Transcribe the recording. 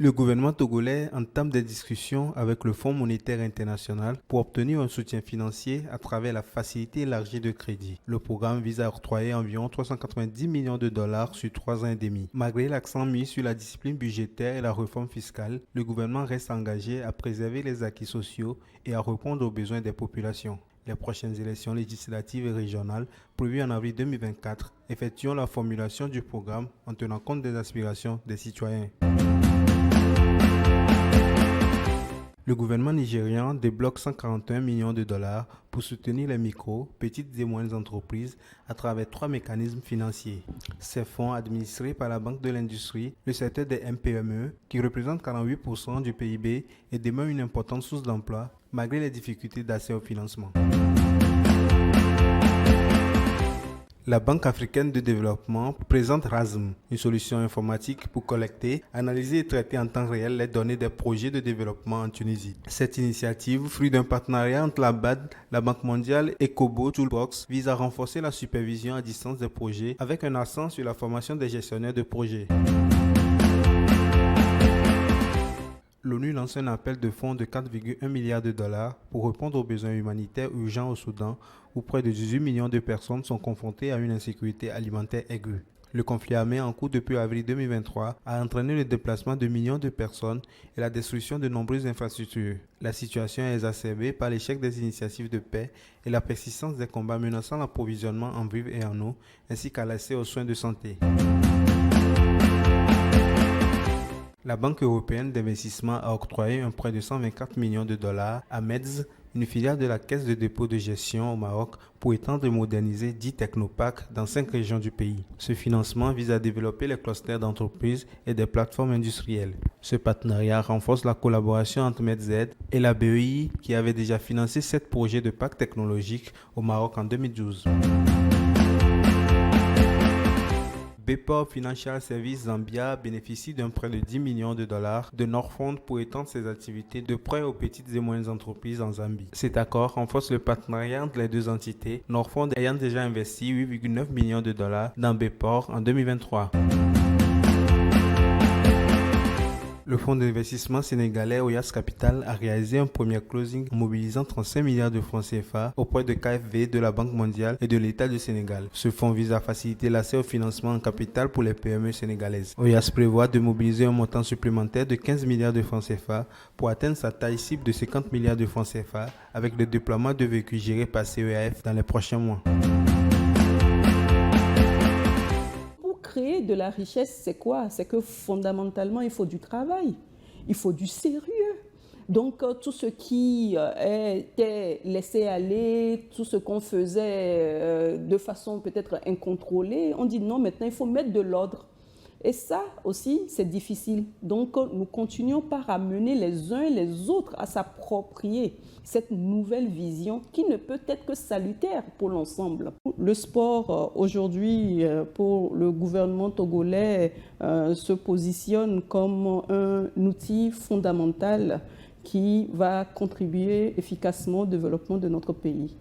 Le gouvernement togolais entame des discussions avec le Fonds monétaire international pour obtenir un soutien financier à travers la facilité élargie de crédit. Le programme vise à octroyer environ 390 millions de dollars sur 3 ans et demi. Malgré l'accent mis sur la discipline budgétaire et la réforme fiscale, le gouvernement reste engagé à préserver les acquis sociaux et à répondre aux besoins des populations. Les prochaines élections législatives et régionales, prévues en avril 2024, effectueront la formulation du programme en tenant compte des aspirations des citoyens. Le gouvernement nigérian débloque 141 millions de dollars pour soutenir les micro, petites et moyennes entreprises à travers 3 mécanismes financiers. Ces fonds, administrés par la Banque de l'Industrie, le secteur des MPME, qui représente 48% du PIB et demeure une importante source d'emploi, malgré les difficultés d'accès au financement. La Banque africaine de développement présente RASM, une solution informatique pour collecter, analyser et traiter en temps réel les données des projets de développement en Tunisie. Cette initiative, fruit d'un partenariat entre la BAD, la Banque mondiale et Kobo Toolbox, vise à renforcer la supervision à distance des projets avec un accent sur la formation des gestionnaires de projets. L'ONU lance un appel de fonds de 4,1 milliards de dollars pour répondre aux besoins humanitaires urgents au Soudan, où près de 18 millions de personnes sont confrontées à une insécurité alimentaire aiguë. Le conflit armé en cours depuis avril 2023 a entraîné le déplacement de millions de personnes et la destruction de nombreuses infrastructures. La situation est exacerbée par l'échec des initiatives de paix et la persistance des combats menaçant l'approvisionnement en vivres et en eau, ainsi qu'à l'accès aux soins de santé. La Banque européenne d'investissement a octroyé un prêt de 124 millions de dollars à MEDS, une filiale de la Caisse de dépôt de gestion au Maroc, pour étendre et moderniser 10 technoparcs dans 5 régions du pays. Ce financement vise à développer les clusters d'entreprises et des plateformes industrielles. Ce partenariat renforce la collaboration entre MEDZ et la BEI, qui avait déjà financé 7 projets de parcs technologiques au Maroc en 2012. Bpor Financial Services Zambia bénéficie d'un prêt de 10 millions de dollars de Norfund pour étendre ses activités de prêt aux petites et moyennes entreprises en Zambie. Cet accord renforce le partenariat entre les deux entités, Norfund ayant déjà investi 8,9 millions de dollars dans Bpor en 2023. Le fonds d'investissement sénégalais Oyas Capital a réalisé un premier closing en mobilisant 35 milliards de francs CFA auprès de KfW, de la Banque mondiale et de l'État du Sénégal. Ce fonds vise à faciliter l'accès au financement en capital pour les PME sénégalaises. Oyas prévoit de mobiliser un montant supplémentaire de 15 milliards de francs CFA pour atteindre sa taille cible de 50 milliards de francs CFA avec le déploiement de véhicules gérés par CEAF dans les prochains mois. Créer de la richesse, c'est quoi? C'est que fondamentalement, il faut du travail, il faut du sérieux. Donc, tout ce qui était laissé aller, tout ce qu'on faisait de façon peut-être incontrôlée, on dit non, maintenant, il faut mettre de l'ordre. Et ça aussi, c'est difficile. Donc, nous continuons par amener les uns et les autres à s'approprier cette nouvelle vision qui ne peut être que salutaire pour l'ensemble. Le sport, aujourd'hui, pour le gouvernement togolais, se positionne comme un outil fondamental qui va contribuer efficacement au développement de notre pays.